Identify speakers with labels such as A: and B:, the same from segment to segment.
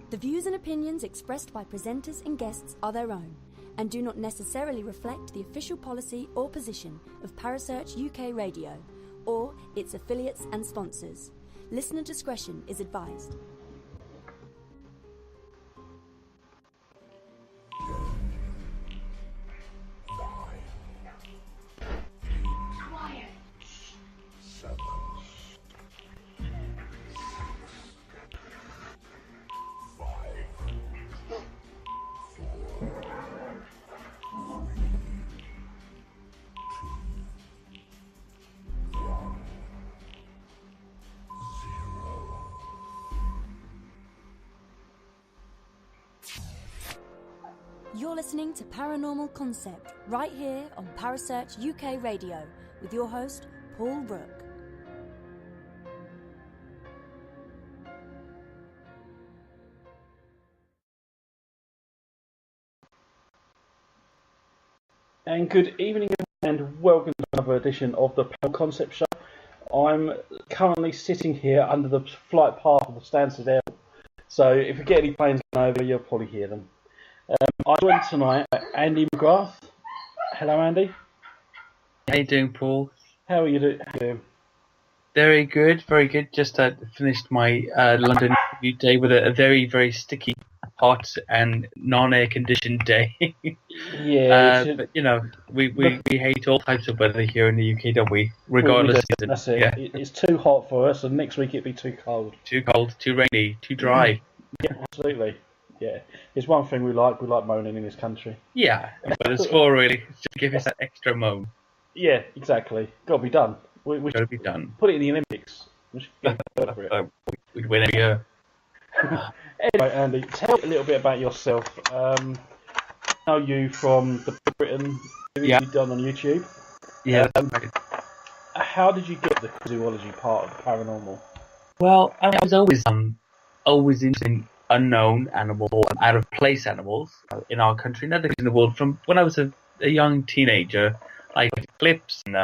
A: The views and opinions expressed by presenters and guests are their own and do not necessarily reflect the official policy or position of Parasearch UK Radio or its affiliates and sponsors. Listener discretion is advised. You're listening to Paranormal Concept right here on Parasearch UK Radio with your host, Paul Rook.
B: And good evening and welcome to another edition of the Paranormal Concept Show. I'm currently sitting here under the flight path of the Stansted Airport, so if you get any planes going over, you'll probably hear them. I'm joined tonight by Andy McGrath. Hello, Andy.
C: How you doing, Paul?
B: How are you doing?
C: Very good, very good. Just finished my London interview day with a very, very sticky, hot and non-air conditioned day.
B: Yeah.
C: But, you know, we hate all types of weather here in the UK, don't we? Regardless of season.
B: That's it.
C: Yeah.
B: It's too hot for us, and next week it'll be too cold.
C: Too cold, too rainy, too dry.
B: Yeah, absolutely. Yeah, it's one thing we like moaning in this country.
C: Yeah, but it's for really, just give us that extra moan.
B: Yeah, exactly. Got to be done. We
C: Got to be done.
B: Put it in the Olympics. We should get for it.
C: We'd win every year.
B: Anyway, Andy, tell me a little bit about yourself. I know you from the Britian series you've done on YouTube.
C: Yeah.
B: How did you get the zoology part of paranormal?
C: Well, I was always interested in unknown animal, out of place animals in our country, and other in the world. From when I was a young teenager, I liked clips and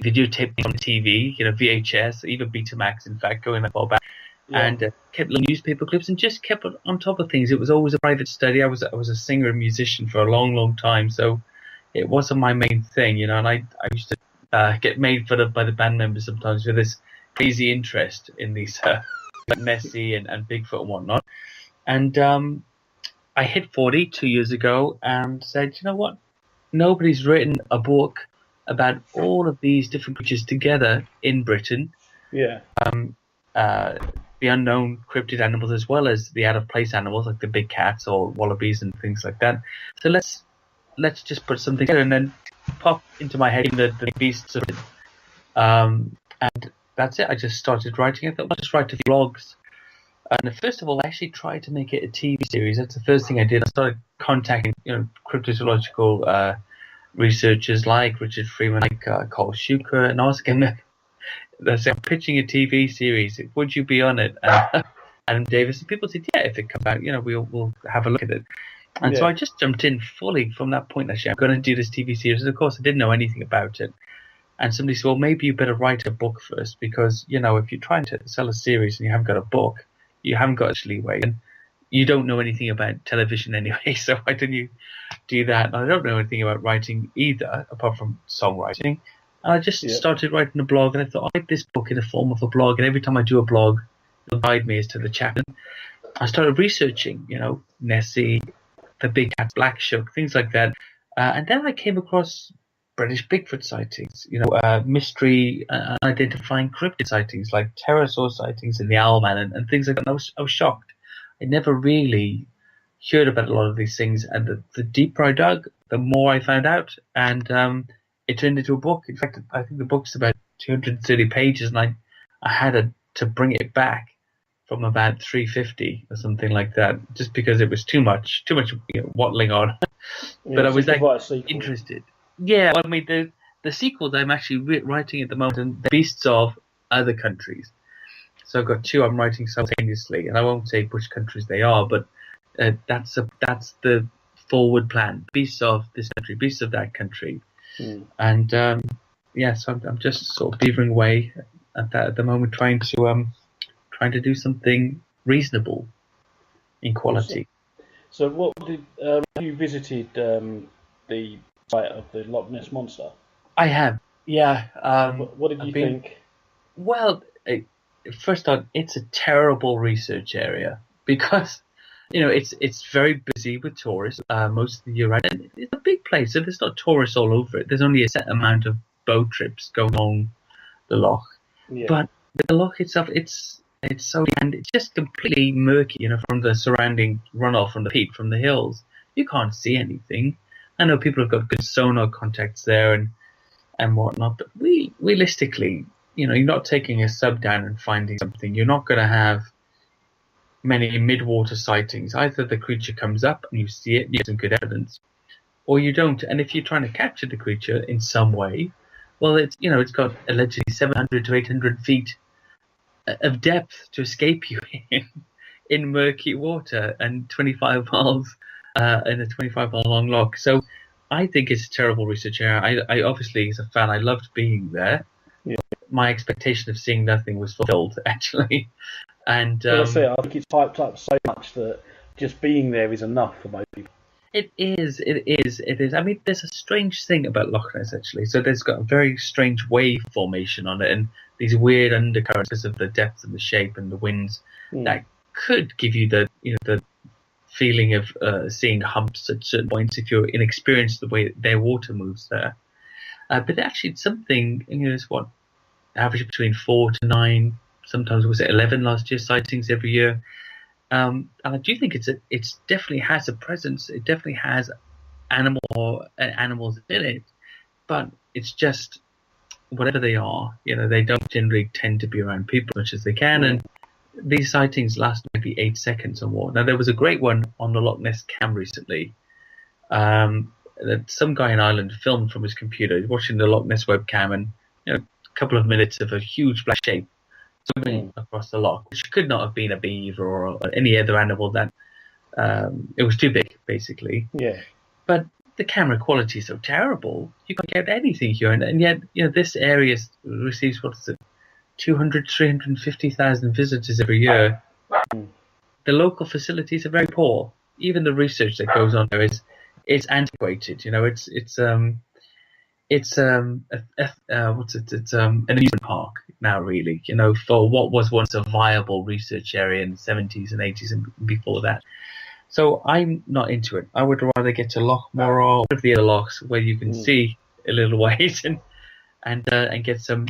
C: videotapes on TV, VHS, even Betamax, in fact, going that far back, and kept little newspaper clips and just kept on top of things. It was always a private study. I was a singer and musician for a long, long time, so it wasn't my main thing, and I used to get made fun of by the band members sometimes for this crazy interest in these Nessie and Bigfoot and whatnot. And I hit 40 2 years ago and said, you know what? Nobody's written a book about all of these different creatures together in Britain. Yeah. The unknown cryptid animals as well as the out-of-place animals like the big cats or wallabies and things like that. So let's just put something together, and then pop into my head the beasts of it. And that's it. I just started writing. I thought, I'll just write a few blogs. And first of all, I actually tried to make it a TV series. That's the first thing I did. I started contacting, cryptozoological researchers like Richard Freeman, like Carl Schuker, and asking them, I'm pitching a TV series. Would you be on it? Adam Davis. And people said, yeah, if it comes out, we'll have a look at it. And so I just jumped in fully from that point. Actually, I'm going to do this TV series. And of course, I didn't know anything about it. And somebody said, well, maybe you better write a book first, because, if you're trying to sell a series and you haven't got a book, you haven't got much leeway. And you don't know anything about television anyway, so why don't you do that? And I don't know anything about writing either, apart from songwriting. And I just started writing a blog, and I thought, I'll write this book in the form of a blog, and every time I do a blog, it'll guide me as to the chapter. I started researching, Nessie, the big cat, Black Shuck, things like that. And then I came across British Bigfoot sightings, mystery identifying cryptid sightings like pterosaur sightings in the Owlman and things like that. And I was shocked. I never really heard about a lot of these things, and the deeper I dug, the more I found out, and it turned into a book. In fact, I think the book's about 230 pages, and I had to bring it back from about 350 or something like that, just because it was too much waddling on. But I was interested. Yeah, I mean, the sequels I'm actually writing at the moment, and the beasts of other countries. So I've got two I'm writing simultaneously, and I won't say which countries they are, but that's the forward plan. Beasts of this country, beasts of that country, and so I'm just sort of beavering away at that at the moment, trying to do something reasonable. in quality.
B: So what did have you visited the site of the Loch Ness Monster?
C: I have, yeah.
B: What did you think?
C: Well, first on, it's a terrible research area because, it's very busy with tourists most of the year round. And it's a big place, so there's not tourists all over it. There's only a set amount of boat trips going on the loch.
B: Yeah.
C: But the loch itself, it's so, and it's just completely murky, from the surrounding runoff from the peat from the hills. You can't see anything. I know people have got good sonar contacts there and whatnot, but realistically, you're not taking a sub down and finding something. You're not going to have many mid-water sightings. Either the creature comes up and you see it and you have some good evidence, or you don't. And if you're trying to capture the creature in some way, well, it's got allegedly 700 to 800 feet of depth to escape you in murky water and 25 miles in a 25-mile long loch. So I think it's a terrible research area. I obviously, as a fan, I loved being there.
B: Yeah.
C: My expectation of seeing nothing was fulfilled, actually. And
B: I think it's hyped up so much that just being there is enough for most people.
C: It is. I mean, there's a strange thing about Loch Ness, actually. So there's got a very strange wave formation on it and these weird undercurrents because of the depth and the shape and the winds that could give you the feeling of seeing humps at certain points if you're inexperienced the way their water moves there. But actually it's something, it's what, average between 4 to 9, sometimes was it 11 last year, sightings every year. And I do think it's definitely has a presence. It definitely has animals in it, but it's just whatever they are. They don't generally tend to be around people as much as they can, and these sightings last maybe 8 seconds or more. Now there was a great one on the Loch Ness cam recently. That some guy in Ireland filmed from his computer, watching the Loch Ness webcam, and a couple of minutes of a huge black shape swimming across the loch, which could not have been a beaver or any other animal. That it was too big, basically.
B: Yeah.
C: But the camera quality is so terrible, you can't get anything here. And yet, this area receives, 200, 350,000 visitors every year. The local facilities are very poor. Even the research that goes on there is antiquated. It's an amusement park now, really, for what was once a viable research area in the 70s and 80s and before that. So I'm not into it. I would rather get to Loch Morar or one of the other lochs where you can see a little ways and get some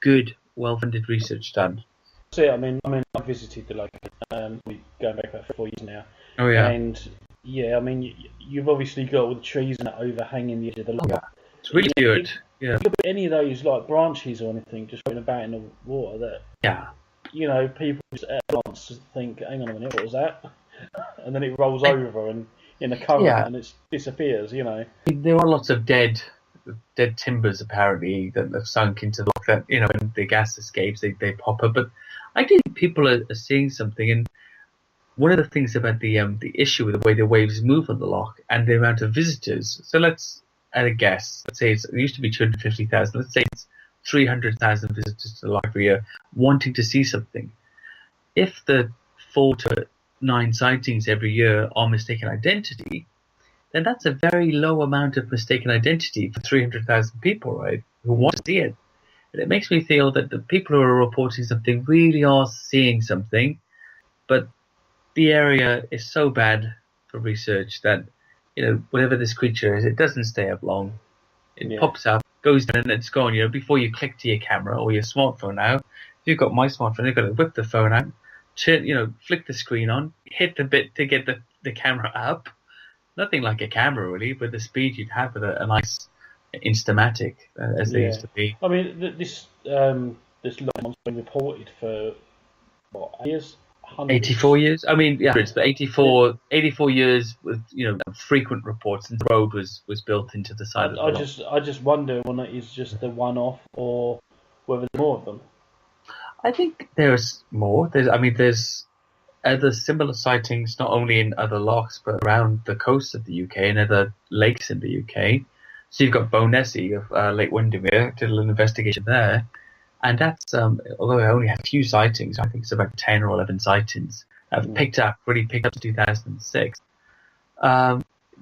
C: good, well-funded research done.
B: See, I I visited the loch, going back about 4 years now.
C: Oh yeah.
B: And yeah, you've obviously got all the trees and that overhanging the edge of the loch.
C: Yeah. It's really good. Yeah.
B: Look at any of those branches or anything just floating about in the water that people just at once think, hang on a minute, what was that? And then it rolls over and in a current and it disappears.
C: There are lots of dead timbers apparently that have sunk into the loch that when the gas escapes they pop up. But I think people are seeing something, and one of the things about the issue with the way the waves move on the loch and the amount of visitors. So let's at a guess. Let's say it used to be 250,000. Let's say it's 300,000 visitors to the loch every year wanting to see something. If the 4 to 9 sightings every year are mistaken identity, then that's a very low amount of mistaken identity for 300,000 people, right, who want to see it. And it makes me feel that the people who are reporting something really are seeing something, but the area is so bad for research that whatever this creature is, it doesn't stay up long. It pops up, goes down, and it's gone. Before you click to your camera or your smartphone now, if you've got my smartphone, you've got to whip the phone out, flick the screen on, hit the bit to get the camera up. Nothing like a camera, really, but the speed you'd have with a nice Instamatic, as they used to be.
B: This lot's been reported for, what, years?
C: 84 years? But 84 years with, frequent reports since the road was built into the side of the road.
B: I just wonder whether it is just the one-off or whether there's more of them.
C: I think there's more. There's other similar sightings, not only in other lochs, but around the coast of the UK and other lakes in the UK. So you've got Bonessie of Lake Windermere, did a little investigation there. And that's, although I only had a few sightings, I think it's about 10 or 11 sightings, really picked up in 2006.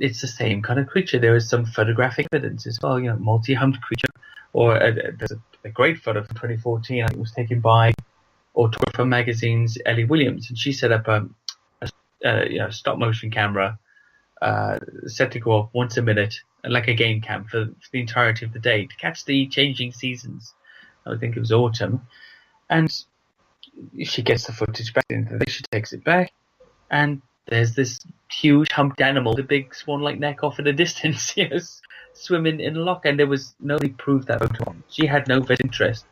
C: It's the same kind of creature. There is some photographic evidence as well, multi-humped creature. Or there's a great photo from 2014. I think it was taken by Autographer Magazine's Ellie Williams, and she set up a stop motion camera set to go off once a minute, like a game cam for the entirety of the day to catch the changing seasons. I think it was autumn, and she gets the footage back into the day. She takes it back, and there's this huge humped animal, the big swan-like neck off in the distance, swimming in a loch, and there was nobody proved that photo. She had no interest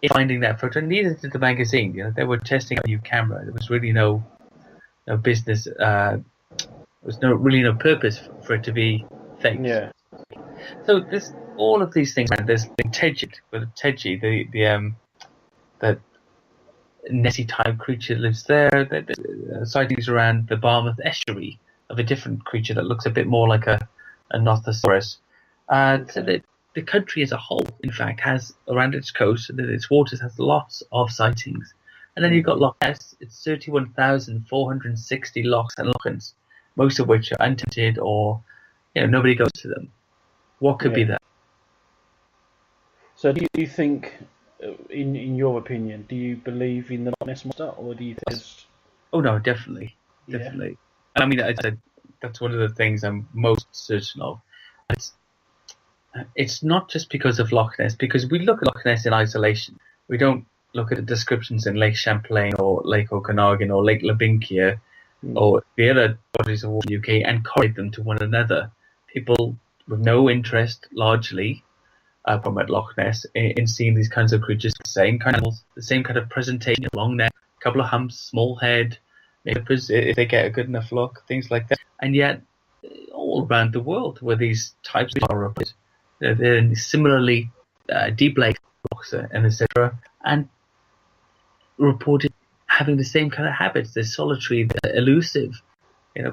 C: in finding that photo, and neither did the magazine. They were testing a new camera. There was really no business. There was really no purpose for it to be faked.
B: Yeah.
C: So there's all of these things. And there's Tedgy, the Nessie type creature that lives there. There's sightings around the Barmouth estuary of a different creature that looks a bit more like a Nothosaurus. So the country as a whole, in fact, has around its coast and its waters has lots of sightings. And then you've got Loch Ness. It's 31,460 lochs and lochans, most of which are untended or nobody goes to them. What could be that?
B: So do you think, in your opinion, do you believe in the Loch Ness monster, or do you think it's...
C: Oh no, definitely. I mean, that's one of the things I'm most certain of. It's not just because of Loch Ness, because we look at Loch Ness in isolation. We don't look at the descriptions in Lake Champlain or Lake Okanagan or Lake Labinkia or the other bodies of water in the UK and correlate them to one another. People with no interest, largely, from at Loch Ness in seeing these kinds of creatures, the same kind of animals, the same kind of presentation, long neck, couple of humps, small head, nippers if they get a good enough look, things like that. And yet, all around the world where these types are reported, they're similarly deep lake rocks and etc. and reported having the same kind of habits. They're solitary, they're elusive,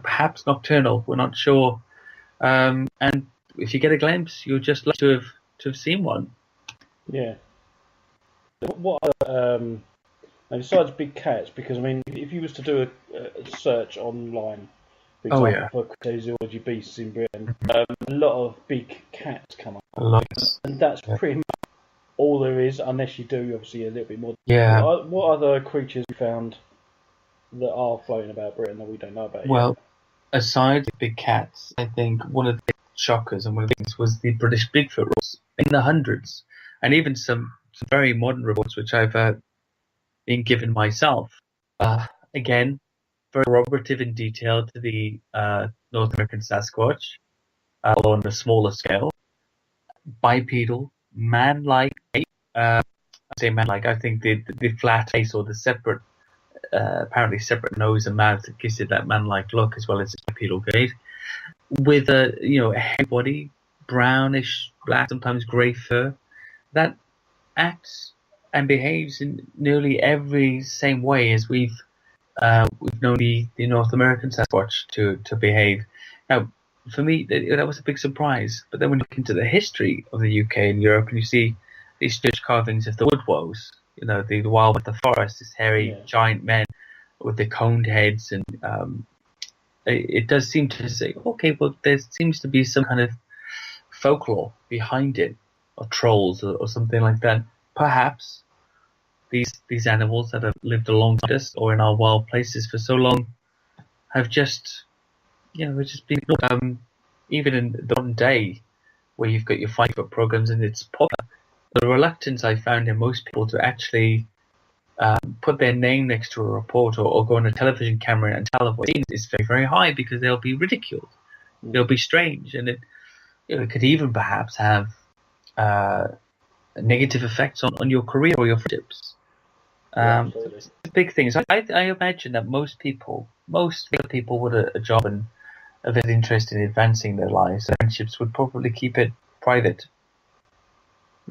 C: perhaps nocturnal. We're not sure. And if you get a glimpse, you're just lucky to have seen one. Yeah.
B: What other, besides big cats? Because I mean, if you was to do a search online, for example, for cryptozoology beasts in Britain, a lot of big cats come up. And that's pretty much all there is, unless you do obviously a little bit more.
C: Yeah.
B: What other creatures you found that are floating about Britain that we don't know about?
C: Well, aside from big cats, I think one of the shockers and one of the things was the British Bigfoot reports in the hundreds, and even some very modern reports which I've been given myself. Again, very corroborative in detail to the North American Sasquatch, although on a smaller scale. Bipedal, man-like. I say man-like. I think the flat face or the separate, apparently separate nose and mouth that gives it that man-like look, as well as its bipedal gait, with a hairy body, brownish, black, sometimes grey fur, that acts and behaves in nearly every same way as we've known the North American Sasquatch to behave. Now, for me, that was a big surprise. But then when you look into the history of the UK and Europe, and you see these church carvings of the woodwoes, the wild with the forest, these hairy giant men with the coned heads, and it does seem to say, okay, well, there seems to be some kind of folklore behind it, or trolls or something like that. Perhaps these animals that have lived alongside us or in our wild places for so long have just been ignored. Even in the modern day, where you've got your 5-foot programs and it's popular, the reluctance I found in most people to actually put their name next to a report or go on a television camera and tell of what is very, very high, because they'll be ridiculed. They'll be strange, and it could even perhaps have negative effects on your career or your friendships. It's a big thing. So I imagine that most people with a job and are very interested in advancing their lives, their friendships, would probably keep it private.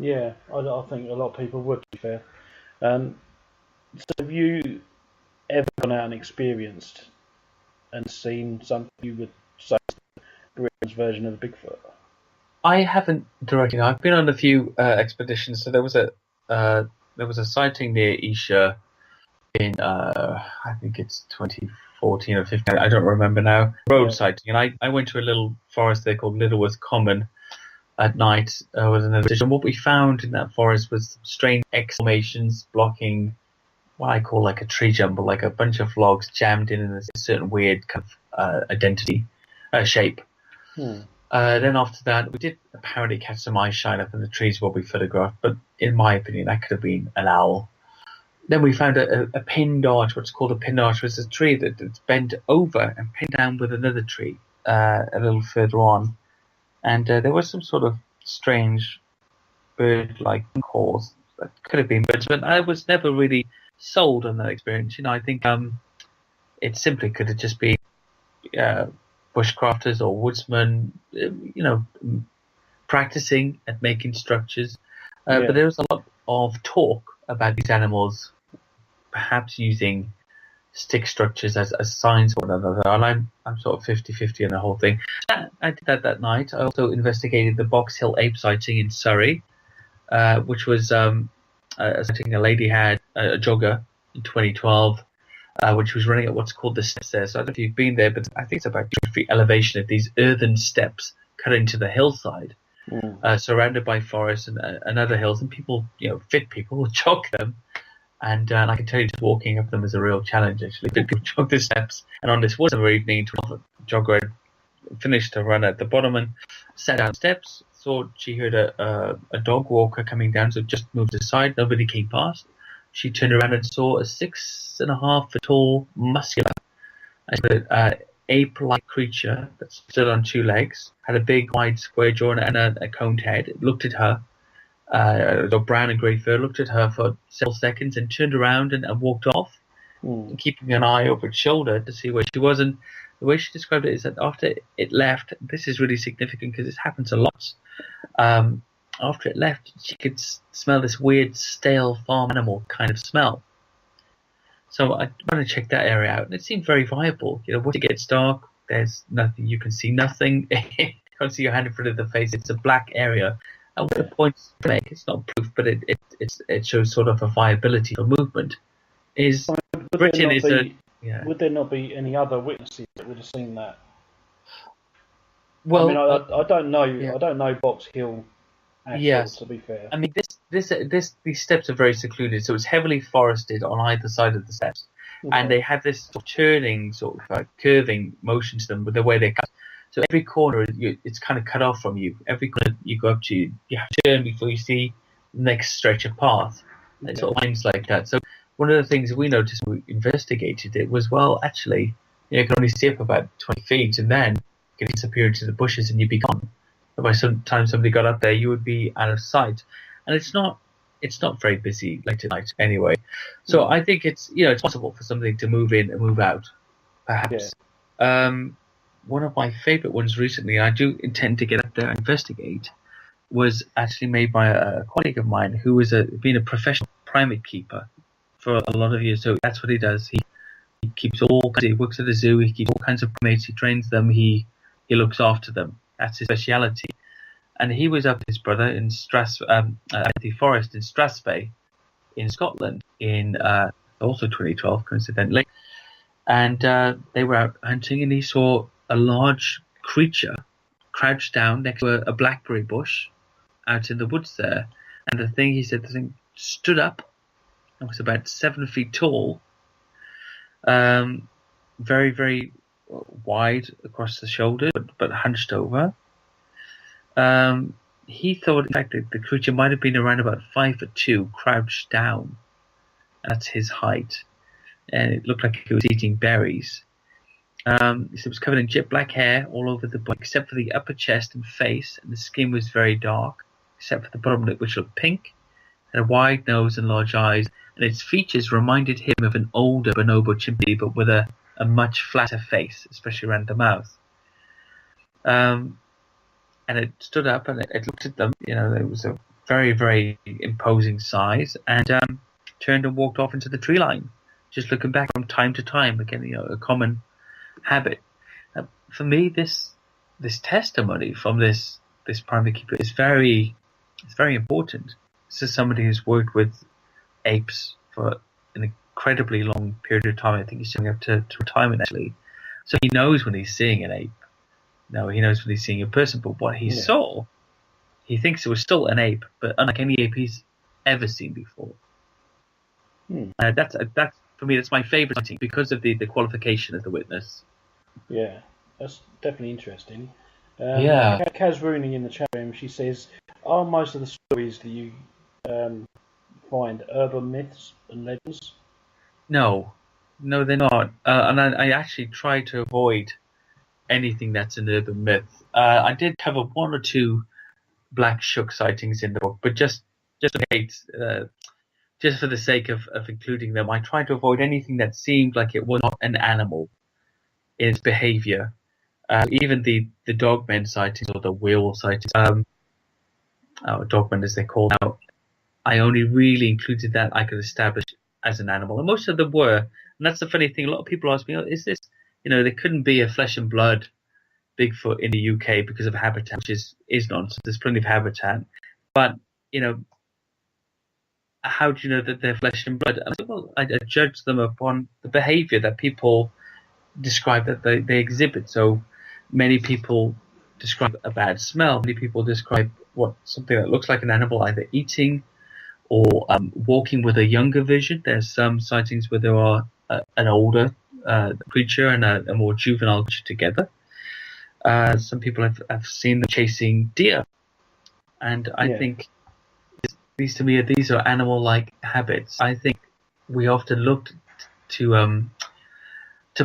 B: Yeah, I think a lot of people would, to be fair. So have you ever gone out and experienced and seen something you would say Britain's version of a Bigfoot?
C: I haven't directly. I've been on a few expeditions. So there was a sighting near Esher in, I think it's 2014 or 15, I don't remember now, road sighting. And I went to a little forest there called Littleworth Common at night with another edition. What we found in that forest was strange exclamations blocking what I call like a tree jumble, like a bunch of logs jammed in a certain weird kind of shape. Then after that, we did apparently catch some eyes shine up in the trees what we photographed, but in my opinion, that could have been an owl. Then we found a pinned arch, what's called a pinned arch, was a tree that's bent over and pinned down with another tree a little further on. And there was some sort of strange bird-like calls that could have been birds, but I was never really sold on that experience. I think it simply could have just been bushcrafters or woodsmen, practicing at making structures. But there was a lot of talk about these animals perhaps using stick structures as signs for one another, and I'm sort of 50-50 on the whole thing. I did that night. I also investigated the Box Hill ape sighting in Surrey, which was a sighting a lady had, a jogger, in 2012, which was running at what's called the steps there. So I don't know if you've been there, but I think it's about 2 feet elevation of these earthen steps cut into the hillside, surrounded by forests and other hills, and people, fit people will jog them. And I can tell you, just walking up them is a real challenge, actually. People jog the steps. And on this summer evening, the jogger had finished her run at the bottom and sat down steps. Thought she heard a dog walker coming down, so just moved aside. Nobody came past. She turned around and saw a 6.5 foot tall, muscular, ape-like creature that stood on 2 legs, had a big, wide, square jaw and a coned head. It looked at her. The brown and grey fur, looked at her for several seconds and turned around and walked off, keeping an eye over its shoulder to see where she was. And the way she described it is that after it left, this is really significant because this happens a lot. After it left, she could smell this weird, stale farm animal kind of smell. So I went to check that area out, and it seemed very viable. Once it gets dark, there's nothing. You can see nothing. You can't see your hand in front of the face. It's a black area. And what the points to make, it's not proof, but it shows sort of a viability for movement. Britain is a... Yeah.
B: Would there not be any other witnesses that would have seen that?
C: Well,
B: I don't know. Yeah. I don't know Box Hill. Yes. To be fair,
C: I mean these steps are very secluded, so it's heavily forested on either side of the steps, and they have this sort of turning, sort of curving motion to them with the way they cut. So every corner, it's kind of cut off from you. Every corner you go up to, you have to turn before you see the next stretch of path. And it sort of lines like that. So one of the things we noticed when we investigated it was, well, actually, you can only see up about 20 feet, and then you can disappear into the bushes and you'd be gone. But by some time somebody got up there, you would be out of sight. And it's not very busy late at night anyway. So I think it's possible for something to move in and move out, perhaps. Yeah. One of my favourite ones recently, and I do intend to get up there and investigate, was actually made by a colleague of mine who was been a professional primate keeper for a lot of years. So that's what he does. He keeps he works at a zoo. He keeps all kinds of primates. He trains them. He looks after them. That's his speciality. And he was up with his brother in at the forest in Strathspey in Scotland in also 2012, coincidentally. And they were out hunting, and he saw a large creature crouched down next to a blackberry bush out in the woods there. And the thing stood up and was about 7 feet tall, very, very wide across the shoulder, but hunched over. He thought, in fact, that the creature might have been around about 5'2", crouched down. That's his height. And it looked like he was eating berries. It was covered in jet black hair all over the body, except for the upper chest and face, and the skin was very dark, except for the bottom lip, which looked pink, had a wide nose and large eyes, and its features reminded him of an older bonobo chimpanzee, but with a much flatter face, especially around the mouth. And it stood up and it looked at them. It was a very, very imposing size, and turned and walked off into the tree line, just looking back from time to time. Again, a common habit. For me, this testimony from this primate keeper is very important. This is somebody who's worked with apes for an incredibly long period of time. I think he's coming up to retirement actually. So he knows when he's seeing an ape. No, he knows when he's seeing a person. But what he saw, he thinks it was still an ape, but unlike any ape he's ever seen before. That's for me. That's my favourite sighting because of the qualification of the witness.
B: Yeah, that's definitely interesting. Kaz Rooney in the chat room, she says, are most of the stories that you find urban myths and legends?
C: No, they're not. And I actually try to avoid anything that's an urban myth. I did cover one or two black shuck sightings in the book, but just in case, just for the sake of including them, I tried to avoid anything that seemed like it was not an animal in its behaviour. Even the dogmen sightings or the werewolf sightings, dogmen as they're called now, I only really included that I could establish as an animal, and most of them were. And that's the funny thing. A lot of people ask me, is this, there couldn't be a flesh and blood Bigfoot in the UK because of habitat, which is nonsense. There's plenty of habitat. But, how do you know that they're flesh and blood? And I said, well, I judge them upon the behaviour that people describe that they exhibit. So many people describe a bad smell. Many people describe something that looks like an animal either eating or walking with a younger vision. There's some sightings where there are an older creature and a more juvenile creature together. Some people have seen them chasing deer. And I think, to me, these are animal-like habits. I think we often look to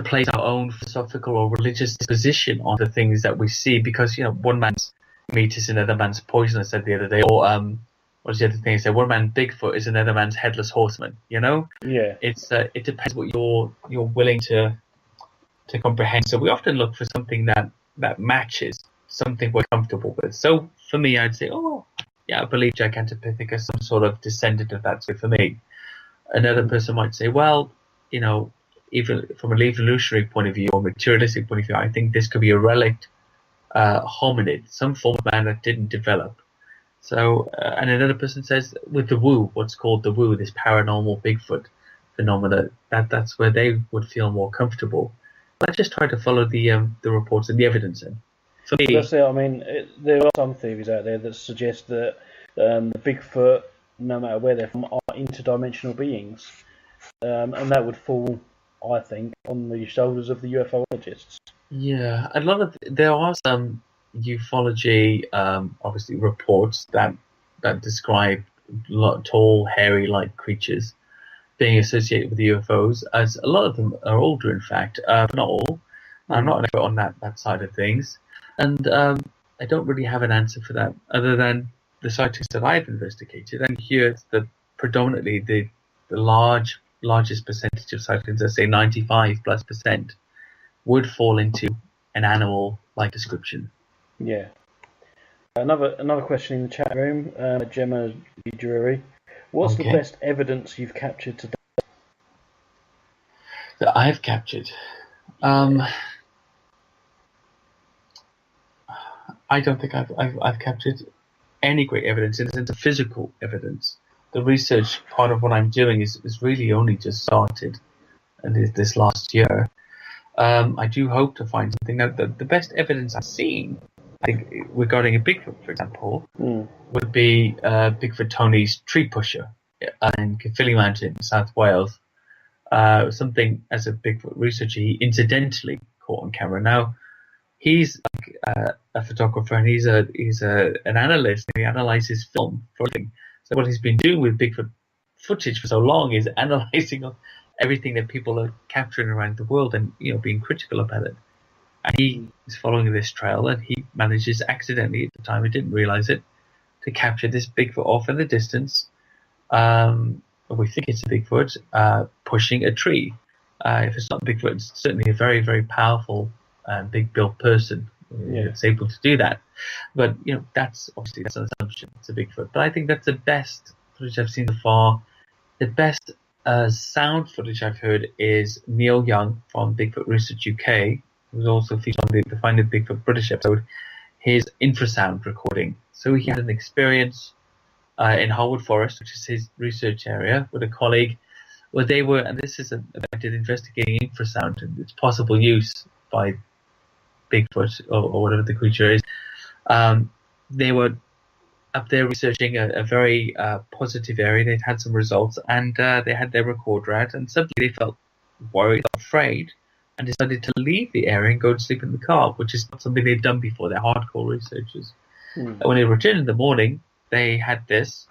C: place our own philosophical or religious position on the things that we see because, one man's meat is another man's poison, I said the other day, or what's the other thing I said? One man's Bigfoot is another man's headless horseman, Yeah. It depends what you're willing to comprehend. So we often look for something that matches something we're comfortable with. So for me, I'd say, I believe Gigantopithecus, some sort of descendant of that. So for me, another person might say, well, even from an evolutionary point of view or materialistic point of view, I think this could be a relict hominid, some form of man that didn't develop. So, and another person says with the woo, what's called the woo, this paranormal Bigfoot phenomena, that's where they would feel more comfortable. But I just try to follow the reports and the evidence in. For me,
B: that's it. I mean, there are some theories out there that suggest that the Bigfoot, no matter where they're from, are interdimensional beings, and that would fall, I think, on the shoulders of the ufologists.
C: Yeah, there are some ufology, obviously, reports that describe tall, hairy-like creatures being associated with UFOs, as a lot of them are older, in fact, but not all. I'm not an expert on that side of things, and I don't really have an answer for that, other than the sightings that I've investigated, and here it's predominantly the largest percentage of sightings, let's say 95+%, would fall into an animal-like description.
B: Yeah. Another question in the chat room, Gemma Drury. What's the best evidence you've captured today?
C: That I've captured? I don't think I've captured any great evidence in the sense of physical evidence. The research part of what I'm doing is really only just started, and this last year. I do hope to find something. Now, the best evidence I've seen, I think, regarding a Bigfoot, for example, would be Bigfoot Tony's tree pusher in Caerphilly Mountain, South Wales. Something, as a Bigfoot researcher, he incidentally caught on camera. Now, he's a photographer and he's an analyst, and he analyzes film for everything. So what he's been doing with Bigfoot footage for so long is analyzing everything that people are capturing around the world and being critical about it. And he is following this trail, and he manages accidentally, at the time he didn't realize it, to capture this Bigfoot off in the distance. We think it's a Bigfoot pushing a tree. If it's not Bigfoot, it's certainly a very, very powerful big-built person that's able to do that. But that's an assumption. It's a Bigfoot. But I think that's the best footage I've seen so far. The best sound footage I've heard is Neil Young from Bigfoot Research UK, who's also featured on the Finding Bigfoot British episode, his infrasound recording. So he had an experience in Harwood Forest, which is his research area, with a colleague Well, they were, and this is about investigating infrasound and its possible use by Bigfoot or whatever the creature is. They were up there researching a very positive area. They'd had some results, and they had their recorder out, and suddenly they felt worried, afraid, and decided to leave the area and go to sleep in the car, which is not something they've done before. They're hardcore researchers. And when they returned in the morning, they had this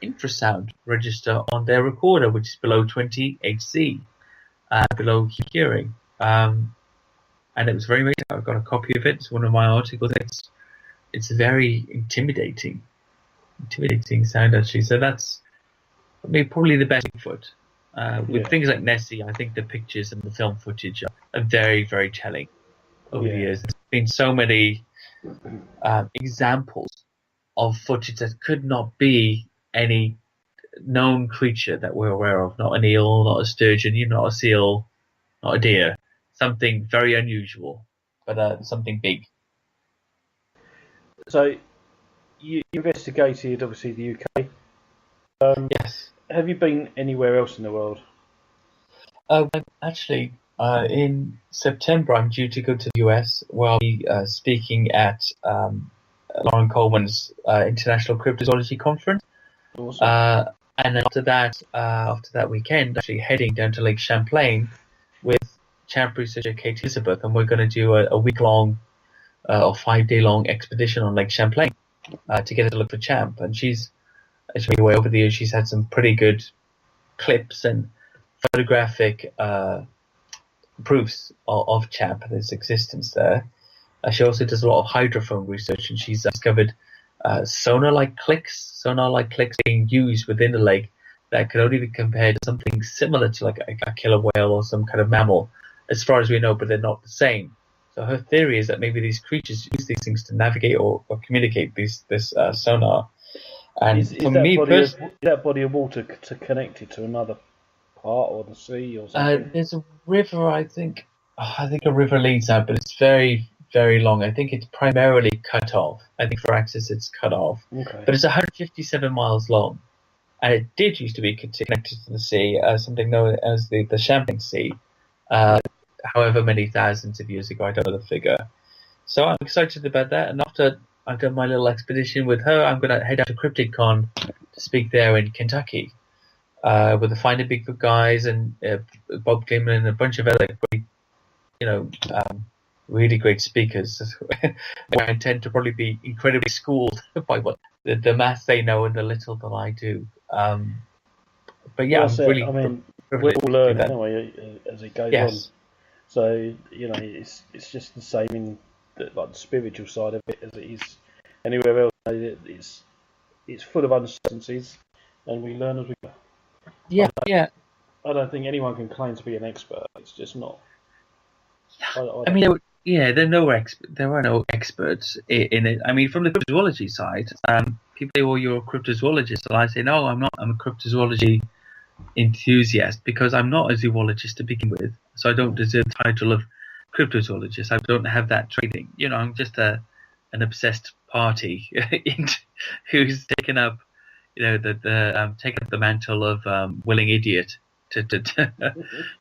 C: infrasound register on their recorder, which is below 20 Hz, below hearing. And it was very amazing. I've got a copy of it. It's one of my articles. It's very intimidating sound, actually. So that's probably the best Bigfoot. With things like Nessie, I think the pictures and the film footage are very, very telling over the years. There's been so many examples of footage that could not be any known creature that we're aware of. Not an eel, not a sturgeon, not a seal, not a deer. Something very unusual, but something big.
B: So you investigated, obviously, the UK.
C: Yes.
B: Have you been anywhere else in the world?
C: Actually, in September, I'm due to go to the US, where I'll be speaking at Lauren Coleman's International Cryptozoology Conference.
B: Awesome.
C: And after that weekend, actually heading down to Lake Champlain with champ researcher Kate Elizabeth, and we're going to do a week-long or 5-day-long expedition on Lake Champlain to get a look for champ. And she's way over the years, she's had some pretty good clips and photographic proofs of champ and its existence there. She also does a lot of hydrophone research, and she's discovered sonar-like clicks being used within the lake that could only be compared to something similar to like a killer whale or some kind of mammal, as far as we know, but they're not the same. So her theory is that maybe these creatures use these things to navigate or communicate this sonar. And
B: is that body of water to connect it to another part or the sea or something?
C: There's a river, I think a river leads out, but it's very, very long. I think it's primarily cut off. I think for access it's cut off.
B: Okay.
C: But it's 157 miles long. And it did used to be connected to the sea, something known as the Champlain Sea, however many thousands of years ago, I don't know the figure. So I'm excited about that, and after I've done my little expedition with her, I'm going to head out to CryptidCon to speak there in Kentucky with the Find a Bigfoot guys and Bob Glimmer and a bunch of other great, really great speakers. I intend to probably be incredibly schooled by what the math they know and the little that I do. But yeah,
B: we all learn anyway as it goes on. So it's just the same in the spiritual side of it as it is anywhere else. It's full of uncertainties, and we learn as we go. I don't think anyone can claim to be an expert. It's just not.
C: There are no experts in it. I mean, from the cryptozoology side, people say, "Oh, you're a cryptozoologist," and I say, "No, I'm not. I'm a cryptozoology enthusiast because I'm not a zoologist to begin with, so I don't deserve the title of cryptozoologist. I don't have that training. I'm just an obsessed party who's taken up, taken up the mantle of willing idiot to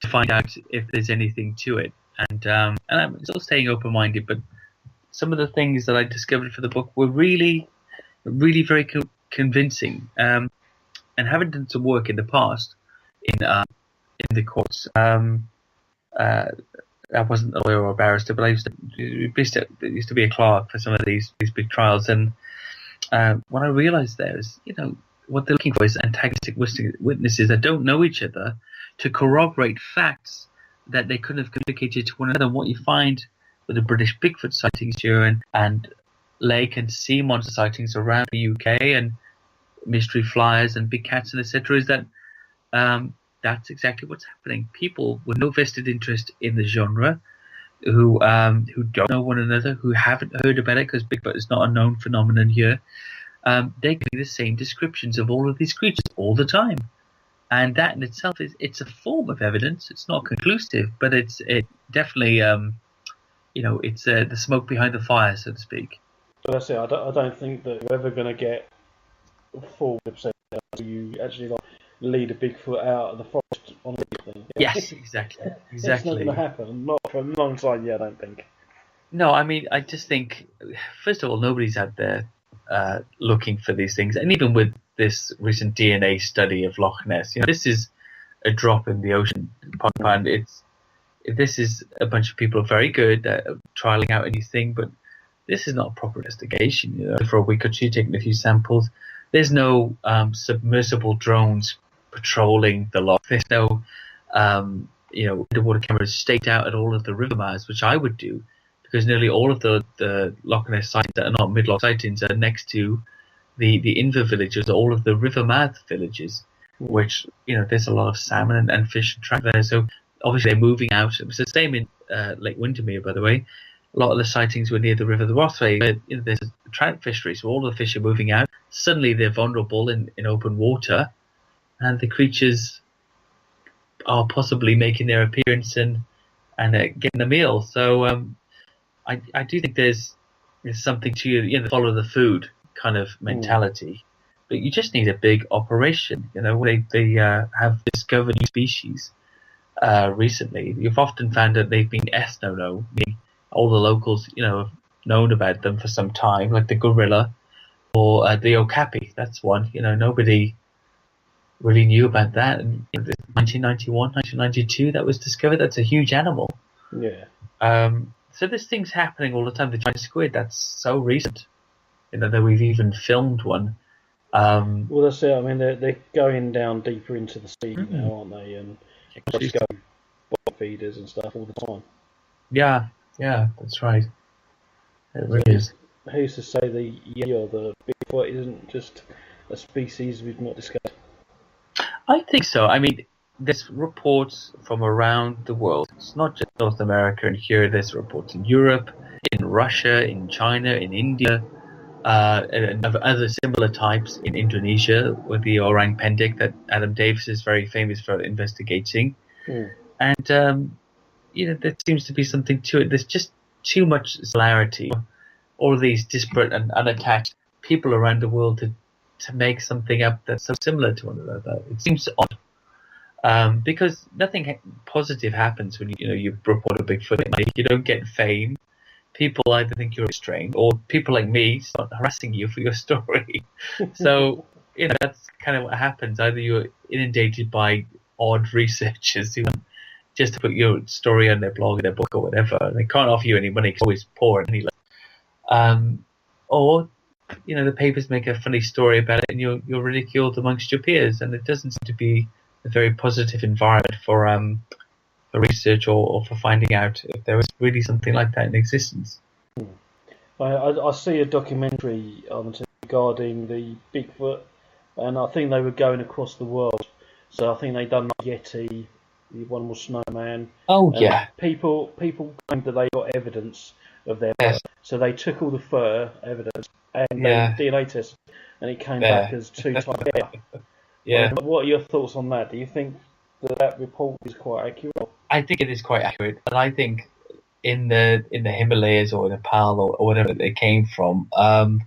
C: find out if there's anything to it. And I'm still staying open-minded, but some of the things that I discovered for the book were really, really very convincing. And having done some work in the past in the courts, I wasn't a lawyer or a barrister, but I used to be a clerk for some of these big trials. And what I realised there is, what they're looking for is antagonistic witnesses that don't know each other to corroborate facts that they couldn't have communicated to one another. And what you find with the British Bigfoot sightings here and lake and sea monster sightings around the UK and mystery flyers and big cats and etc. is that that's exactly what's happening. People with no vested interest in the genre, who don't know one another, who haven't heard about it because Bigfoot is not a known phenomenon here, they're giving the same descriptions of all of these creatures all the time, and that in itself it's a form of evidence. It's not conclusive, but it definitely it's the smoke behind the fire, so to speak.
B: But that's it. I don't think that we're ever going to get full percent. You actually lead a Bigfoot out of the forest something.
C: Yes, exactly.
B: It's not going to happen. Not for a long time yet, I don't think.
C: No, I mean, I just think, first of all, nobody's out there looking for these things. And even with this recent DNA study of Loch Ness, this is a drop in the ocean. And this is a bunch of people very good at trialing out anything, but this is not a proper investigation. For a week or two, taking a few samples. There's no submersible drones patrolling the loch. There's no, underwater cameras staked out at all of the river mouths, which I would do, because nearly all of the Loch Ness sightings that are not mid-loch sightings are next to the inver villages, all of the river mouth villages, which, there's a lot of salmon and fish and trout there. So obviously they're moving out. It was the same in Lake Windermere, by the way. A lot of the sightings were near the River the Rothway, where there's a trout fishery, so all the fish are moving out. Suddenly they're vulnerable in open water, and the creatures are possibly making their appearance and getting a meal. So I do think there's something to follow the food kind of mentality, but you just need a big operation. They have discovered new species recently. You've often found that they've been ethno-known, meaning all the locals, have known about them for some time, like the gorilla or the okapi. That's one. Nobody really knew about that. And 1991, 1992, that was discovered. That's a huge animal.
B: Yeah.
C: So this thing's happening all the time. The giant squid, that's so recent. That we've even filmed one.
B: Well, that's it. I mean, they're going down deeper into the sea now, aren't they? And just go bottom feeders and stuff all the time.
C: Yeah, that's right. It really is.
B: Who's to say the Yeti or the Bigfoot isn't just a species we've not discovered?
C: I think so. I mean, there's reports from around the world. It's not just North America and here. There's reports in Europe, in Russia, in China, in India, and of other similar types in Indonesia with the orang pendek that Adam Davis is very famous for investigating. And there seems to be something to it. There's just too much similarity. All these disparate and unattached people around the world to make something up that's so similar to one another. It seems odd. Because nothing positive happens when you report a Bigfoot. You don't get fame. People either think you're strange, or people like me start harassing you for your story. So that's kind of what happens. Either you're inundated by odd researchers who just to put your story on their blog, their book, or whatever. They can't offer you any money. It's always poor anyway. Or the papers make a funny story about it, and you're ridiculed amongst your peers, and it doesn't seem to be a very positive environment for research or for finding out if there was really something like that in existence.
B: I see a documentary regarding the Bigfoot, and I think they were going across the world. So I think they done Yeti, the one was Snowman.
C: Oh yeah.
B: People claimed that they got evidence of their fur. So they took all the fur evidence and they DNA tested, and it came back as 2 times better.
C: Yeah.
B: What are your thoughts on that? Do you think that report is quite accurate?
C: I think it is quite accurate, and I think in the Himalayas or Nepal or whatever they came from, the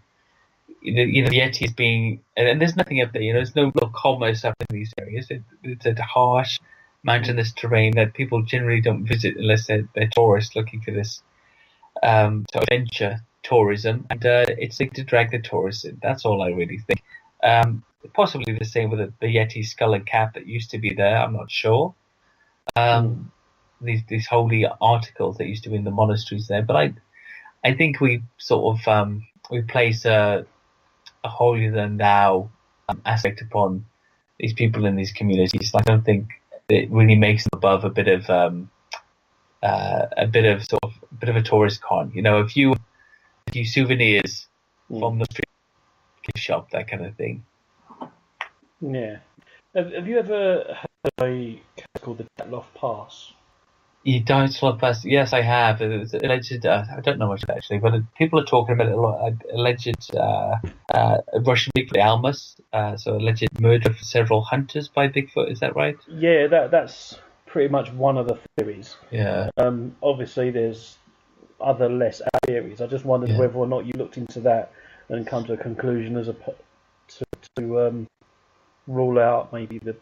C: Yeti is being, and there's nothing up there. There's no commerce up in these areas. It's a harsh mountainous terrain that people generally don't visit unless they're tourists looking for this adventure tourism, and it's like to drag the tourists in. That's all I really think. Possibly the same with the Yeti skull and cap that used to be there. I'm not sure. These holy articles that used to be in the monasteries there, but I think we sort of we place a holier than thou aspect upon these people in these communities. I don't think it really makes them above a bit of a tourist con. If you souvenirs from the street gift shop, that kind of thing.
B: Yeah. Have you ever heard of a case called the Datloff Pass?
C: You don't slot pass? Yes, I have. It's alleged. I don't know much actually, but people are talking about it a lot. Alleged Russian Bigfoot Almas, so alleged murder of several hunters by Bigfoot. Is that right?
B: Yeah, that's pretty much one of the theories.
C: Yeah.
B: Obviously, there's other less theories. I just wondered whether or not you looked into that and come to a conclusion to rule out maybe the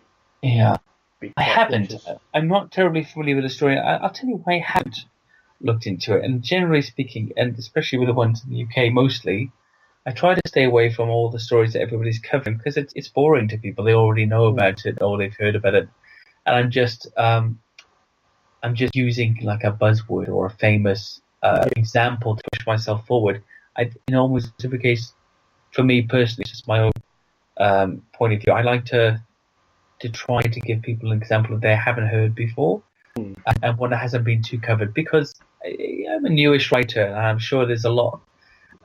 B: Bigfoot be
C: I haven't.
B: cautious.
C: I'm not terribly familiar with the story. I'll tell you why I haven't looked into it. And generally speaking, and especially with the ones in the UK mostly, I try to stay away from all the stories that everybody's covering because it's boring to people. They already know about it or they've heard about it. And I'm just using like a buzzword or a famous example to push myself forward. Almost in the case, for me personally, it's just my own point of view. I like to try to give people an example that they haven't heard before and one that hasn't been too covered, because I'm a newish writer and I'm sure there's a lot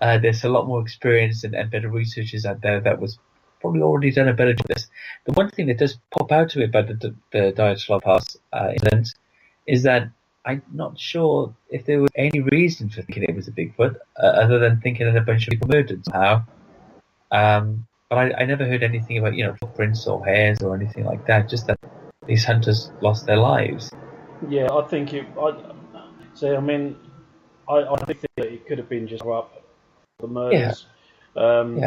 C: more experience and better researchers out there that was probably already done a better job of this. The one thing that does pop out to me about the Diatlov Pass incident is that I'm not sure if there was any reason for thinking it was a Bigfoot other than thinking that a bunch of people murdered somehow. But I never heard anything about, footprints or hairs or anything like that, just that these hunters lost their lives.
B: Yeah, I think I think that it could have been just up the murders.
C: And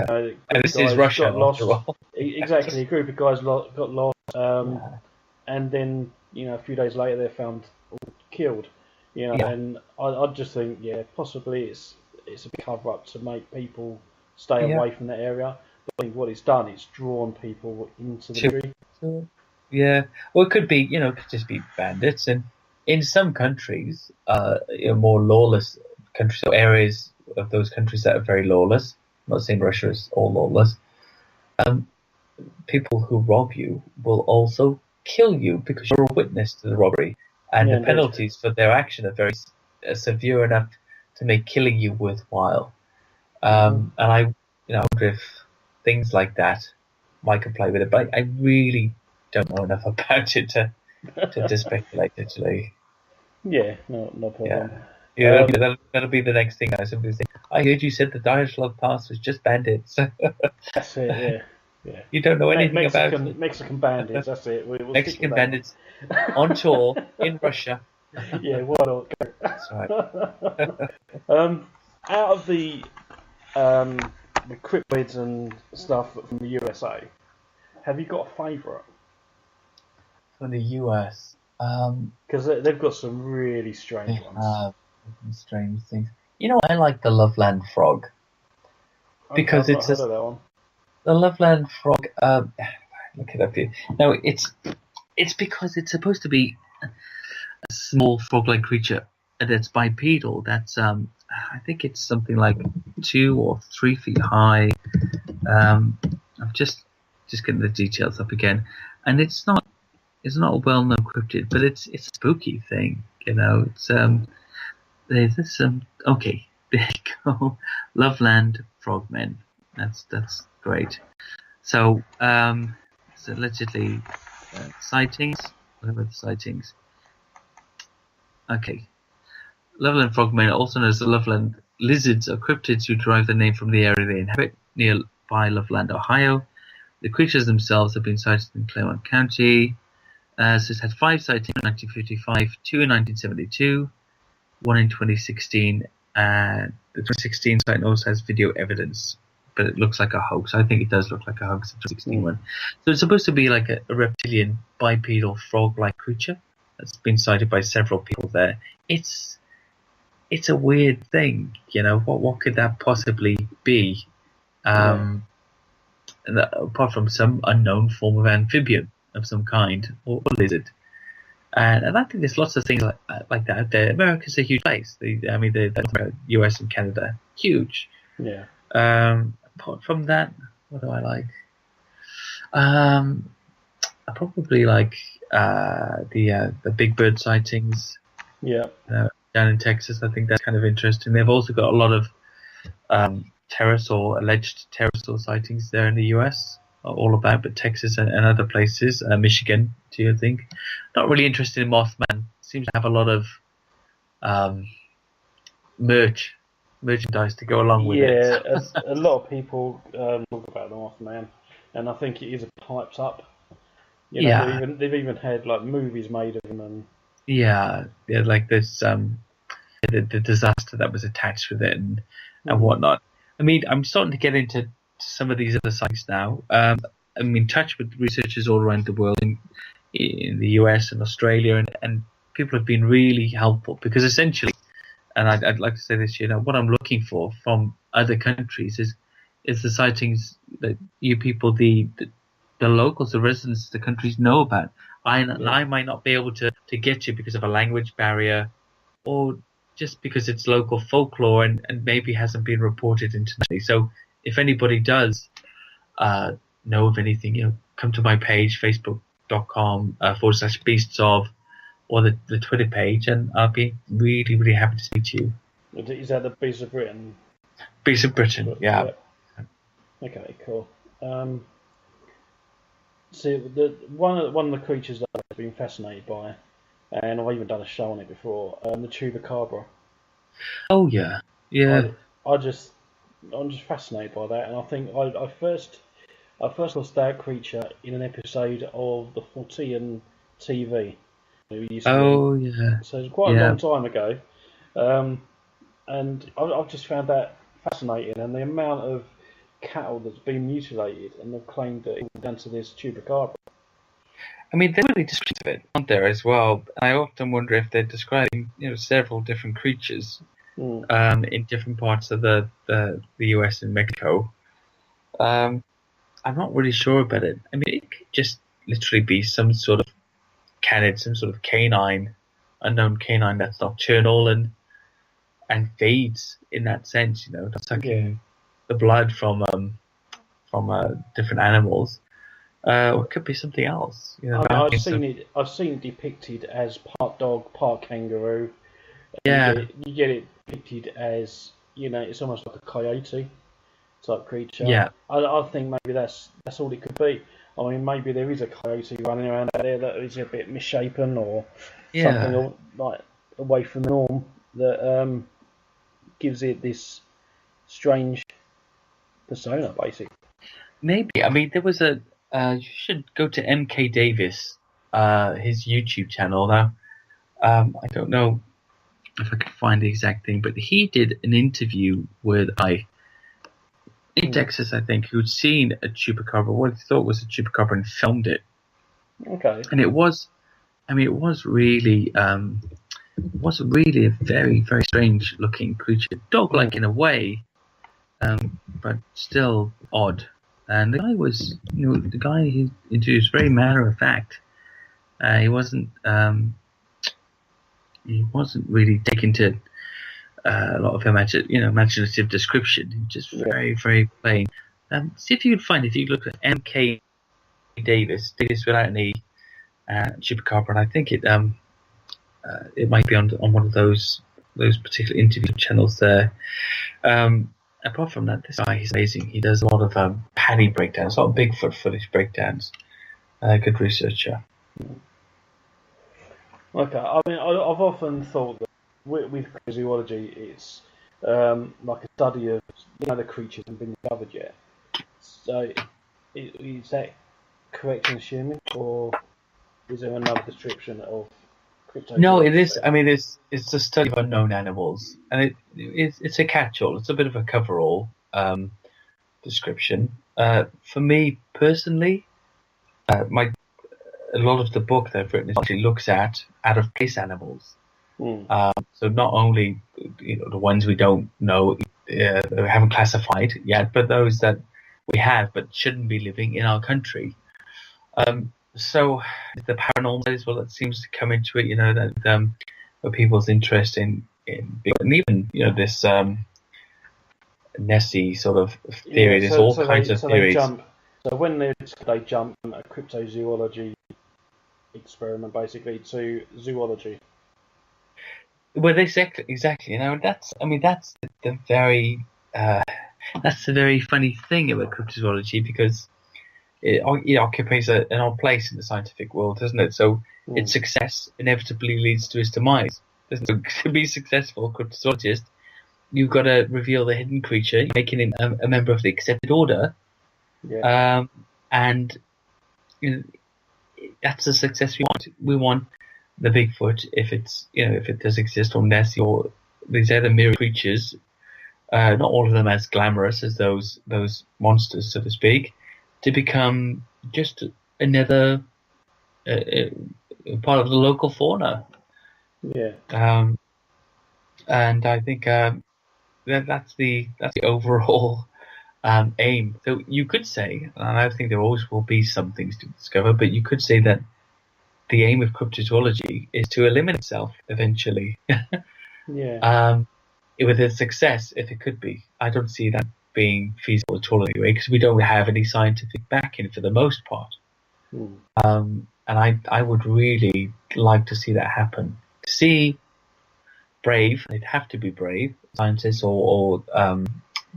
C: this is Russia,
B: lost.
C: after all.
B: Exactly, a group of guys got lost, and then a few days later they're found all killed. And I just think possibly it's a cover up to make people stay away from that area. I think what it's done, it's drawn people into the tree.
C: Well, it could be, it could just be bandits. And in some countries, more lawless countries or areas of those countries that are very lawless, I'm not saying Russia is all lawless, people who rob you will also kill you because you're a witness to the robbery. And the penalties for their action are very severe enough to make killing you worthwhile. And I wonder if things like that might comply with it, but I really don't know enough about it to speculate, actually.
B: Yeah, no problem.
C: Yeah, that'll be the next thing. I simply say, I heard you said the Diatlov Pass was just bandits.
B: That's it, yeah.
C: You don't know anything about it.
B: Mexican bandits, that's it. We'll
C: Mexican bandits on tour in Russia.
B: Yeah, why not?
C: That's right.
B: Out of the cryptids and stuff from the USA, have you got a favourite?
C: From the US?
B: Because they've got some really strange ones.
C: Strange things. I like the Loveland frog. Because
B: I've not heard of that one.
C: The Loveland frog, look it up here. No, it's because it's supposed to be a small frog-like creature that's bipedal. That's I think it's something like 2 or 3 feet high. I'm just getting the details up again, and it's not a well-known cryptid, but it's a spooky thing. It's there's some okay. There you go, Loveland frogmen. That's great. So it's allegedly sightings. What about the sightings? Okay. Loveland frogmen, also known as the Loveland lizards, are cryptids who derive their name from the area they inhabit, nearby Loveland, Ohio. The creatures themselves have been sighted in Claremont County. So it's had 5 sightings in 1955, 2 in 1972, 1 in 2016, and the 2016 sighting also has video evidence, but it looks like a hoax. I think it does look like a hoax, the 2016 one. So it's supposed to be like a reptilian, bipedal, frog-like creature that's been sighted by several people there. It's a weird thing, what could that possibly be? And apart from some unknown form of amphibian of some kind, or lizard. And I think there's lots of things like that out there. America's a huge place. The US and Canada, huge.
B: Yeah.
C: Apart from that, what do I like? I probably like the big bird sightings.
B: Yeah.
C: Down in Texas, I think that's kind of interesting. They've also got a lot of alleged pterosaur sightings there in the US, all about, but Texas and other places, Michigan too, I think. Not really interested in Mothman. Seems to have a lot of merchandise to go along with it.
B: Yeah, a lot of people talk about the Mothman, and I think it is hyped up. They've even had like movies made of him, and like this the disaster that was attached with it and whatnot. I mean, I'm starting to get into some of these other sites now. I'm in touch with researchers all around the world, and
C: in the US and Australia, and people have been really helpful, because essentially, and I'd like to say this, what I'm looking for from other countries is the sightings that you people, the locals, the residents of the countries know about. I might not be able to get you because of a language barrier, or just because it's local folklore and maybe hasn't been reported internationally. So if anybody does know of anything, come to my page, facebook.com/beasts of, or the Twitter page, and I'll be really, really happy to speak to you.
B: Is that the Beasts of Britain?
C: Beasts of Britain, yeah.
B: Okay, cool. See, one of the creatures that I've been fascinated by, and I've even done a show on it before, the chupacabra.
C: Oh yeah.
B: I'm just fascinated by that, and I think I first saw that creature in an episode of the Fortean TV.
C: Yeah.
B: So it's quite a long time ago, and I've just found that fascinating, and the amount of cattle that's been mutilated, and they've claimed that it was down to this chupacabra.
C: I mean, they're really descriptive of it, aren't there, as well? I often wonder if they're describing, several different creatures in different parts of the US and Mexico. I'm not really sure about it. I mean, it could just literally be some sort of canid, some sort of unknown canine that's nocturnal and feeds in that sense, sucking the blood from different animals. Or it could be something else.
B: I've seen it depicted as part dog, part kangaroo.
C: Yeah.
B: You get it depicted as, it's almost like a coyote type creature.
C: Yeah.
B: I think maybe that's all it could be. I mean, maybe there is a coyote running around out there that is a bit misshapen, or something like away from the norm that gives it this strange persona, basically.
C: Maybe. I mean, there was you should go to MK Davis, his YouTube channel. Now, I don't know if I can find the exact thing, but he did an interview with in Texas, I think, who'd seen a chupacabra, what he thought was a chupacabra, and filmed it.
B: Okay.
C: And it was really a very, very strange looking creature, dog-like in a way, but still odd. And the guy was, the guy he interviewed was very matter of fact. He wasn't really taken to a lot of imaginative description. Just very, very plain. See if you can if you look at MK Davis without any chupacabra, and I think it might be on one of those particular interview channels there. Apart from that, this guy is amazing. He does a lot of paddy breakdowns, a lot of Bigfoot footage breakdowns. Good researcher.
B: Okay, I mean, I've often thought that with cryptozoology, it's like a study of the creatures haven't been discovered yet. So, is that correct in assuming, or is there another description of cryptozoology?
C: No, it is. I mean, it's a study of unknown animals, and it's a catch-all. It's a bit of a cover-all description. For me personally, a lot of the book that I've written actually looks at out-of-place animals. So not only the ones we don't know, we haven't classified yet, but those that we have but shouldn't be living in our country. So the paranormal is that seems to come into it. That people's interest in and even this Nessie sort of theory. There's all kinds of theories.
B: When they jump from a cryptozoology experiment basically to zoology.
C: Well, exactly. That's the very funny thing about cryptozoology, because it occupies an odd place in the scientific world, doesn't it? So its success inevitably leads to its demise. To be successful cryptozoologist, you've got to reveal the hidden creature, making him a member of the accepted order. Yeah. And that's the success we want. We want the Bigfoot, if it does exist, or Nessie, or these other mirror creatures. Not all of them as glamorous as those monsters, so to speak, to become just another part of the local fauna.
B: Yeah.
C: And I think that's the overall aim. So you could say, and I think there always will be some things to discover, but you could say that the aim of cryptozoology is to eliminate itself eventually.
B: Yeah.
C: With a success, if it could be. I don't see that being feasible at all anyway, because we don't have any scientific backing for the most part. And I would really like to see that happen. To see brave, they'd have to be brave, scientists or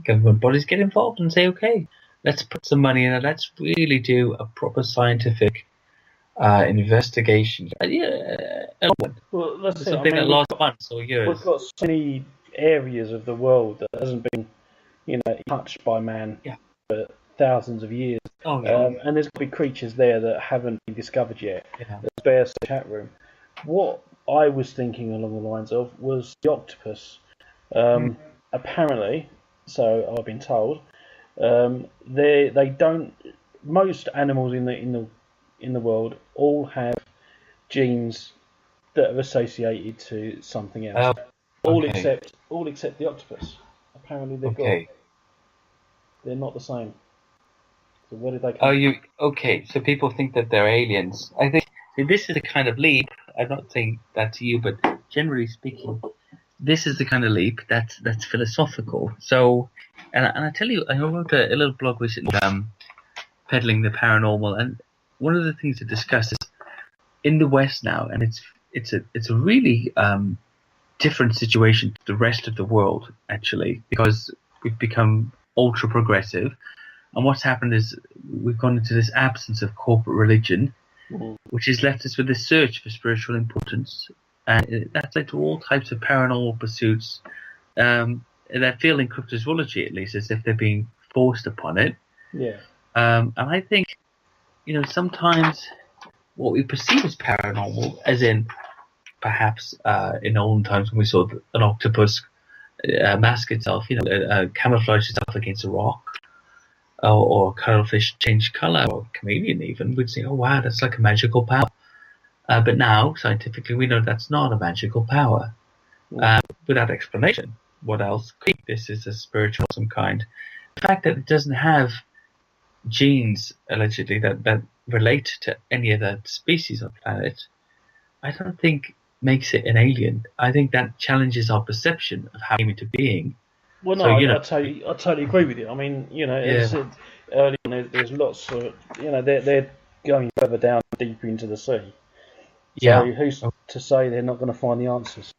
C: government bodies get involved and say, okay, let's put some money in it, let's really do a proper scientific investigation.
B: Well, that's
C: something that lasts months or years.
B: We've got so many areas of the world that hasn't been, touched by man for thousands of years.
C: Oh, yeah.
B: And there's got to be creatures there that haven't been discovered yet.
C: Yeah.
B: There's bears in the chat room. What I was thinking along the lines of was the octopus. Apparently, so I've been told, they don't. Most animals in the world all have genes that are associated to something else. All except the octopus. Apparently they're not the same. So where did they come from?
C: So people think that they're aliens. I think this is the kind of leap. I'm not saying that to you, but generally speaking, this is the kind of leap that's philosophical. So, and I tell you, I wrote a little blog recently, peddling the paranormal, and one of the things to discuss is in the West now, and it's a really different situation to the rest of the world actually, because we've become ultra progressive, and what's happened is we've gone into this absence of corporate religion, which has left us with this search for spiritual importance, and that's led to all types of paranormal pursuits that feel in cryptozoology at least as if they're being forced upon it.
B: Yeah.
C: And I think, sometimes what we perceive as paranormal, as in perhaps in olden times when we saw an octopus mask itself, camouflage itself against a rock, or a cuttlefish change colour, or a chameleon even, we'd say, oh wow, that's like a magical power. But now, scientifically, we know that's not a magical power. Without explanation, what else could this is a spiritual of some kind? The fact that it doesn't have genes, allegedly, that relate to any other species on the planet, I don't think makes it an alien. I think that challenges our perception of how it came into being.
B: Well, no, I totally agree with you. I mean, as I said earlier, there's lots of, they're going further down, deeper into the sea. So who's to say they're not going to find the answers?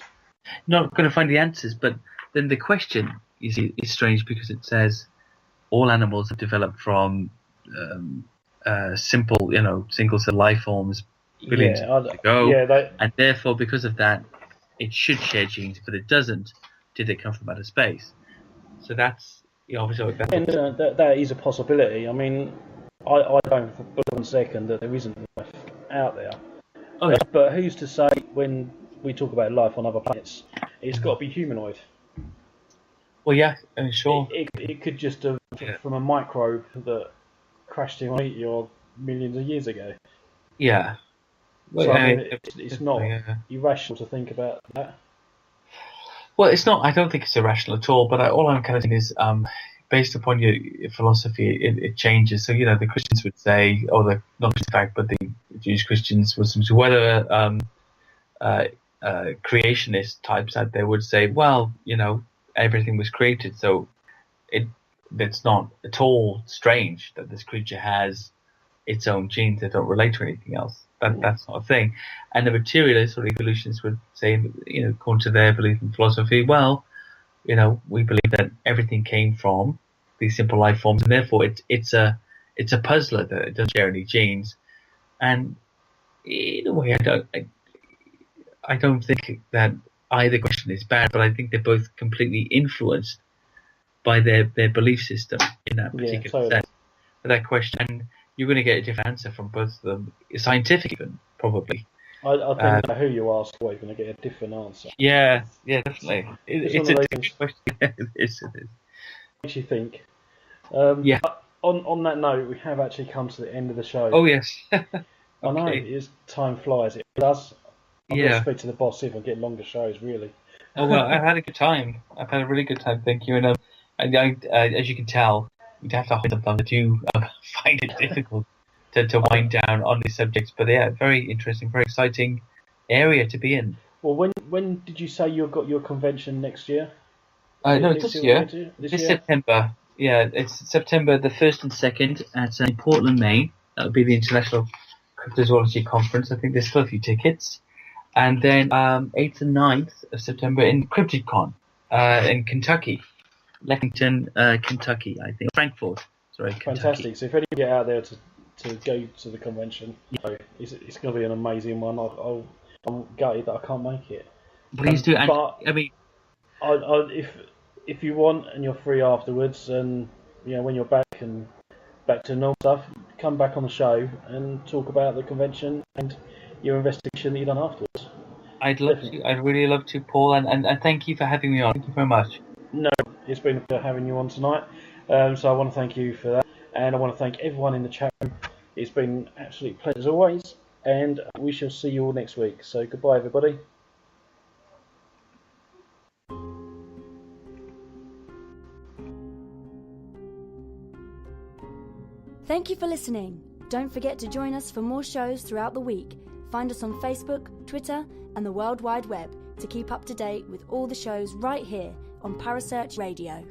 C: Not going to find the answers, but then the question is strange because it says all animals have developed from simple, single cell life forms billions of years ago, and therefore, because of that, it should share genes, but it doesn't. Did it come from outer space? So that's obviously.
B: And that is a possibility. I mean, I don't for 1 second that there isn't life out there.
C: Oh, yeah.
B: But who's to say when we talk about life on other planets, it's got to be humanoid?
C: Well, yeah, sure.
B: It could just have from a microbe that crashed in on a meteor millions of years ago.
C: Yeah. Well,
B: so I mean, it's not irrational to think about that.
C: Well, it's not. I don't think it's irrational at all. But all I'm kind of saying is, based upon your philosophy, it changes. So the Christians would say, or the not in fact, but the Jewish Christians, Muslims, whether creationist types out there would say, well, everything was created, so it's not at all strange that this creature has its own genes that don't relate to anything else. That's not a thing. And the materialists or evolutionists would say, according to their belief in philosophy, well, we believe that everything came from these simple life forms, and therefore it's a puzzler that it doesn't share any genes. And in a way, I don't think that either question is bad, but I think they're both completely influenced by their belief system in that particular sense. For that question, and you're going to get a different answer from both of them, scientific even, probably.
B: I think no matter who you ask, you're going to get a different answer.
C: Yeah, definitely. It's a different question. It is.
B: Makes you think. On that note, we have actually come to the end of the show.
C: Oh, yes.
B: I know, time flies. It does. I'm going to speak to the boss, see if I can get longer shows, really.
C: Oh, well, I've had a good time. I've had a really good time, thank you. And as you can tell, you'd have to hold up on to find it difficult to wind down on these subjects. But yeah, very interesting, very exciting area to be in.
B: Well, when did you say you got your convention next year?
C: No, this year. This September. Yeah, it's September the 1st and 2nd at Portland, Maine. That'll be the International Cryptozoology Conference. I think there's still a few tickets. And then 8th and 9th of September in CryptidCon in Kentucky. Lexington, Kentucky, I think. Frankfort, sorry, Kentucky.
B: Fantastic. So if anyone get out there to go to the convention, it's going to be an amazing one. I'm gutted that I can't make it.
C: Please do.
B: But I mean, if you want and you're free afterwards, and when you're back to normal stuff, come back on the show and talk about the convention and your investigation that you've done afterwards.
C: I'd love to. I'd really love to, Paul, and thank you for having me on. Thank you very much.
B: No, it's been a pleasure having you on tonight. So I want to thank you for that, and I want to thank everyone in the chat room. It's been an absolute pleasure as always, and we shall see you all next week. So goodbye, everybody.
A: Thank you for listening. Don't forget to join us for more shows throughout the week. Find us on Facebook, Twitter, and the World Wide Web to keep up to date with all the shows right here on Parasearch Radio.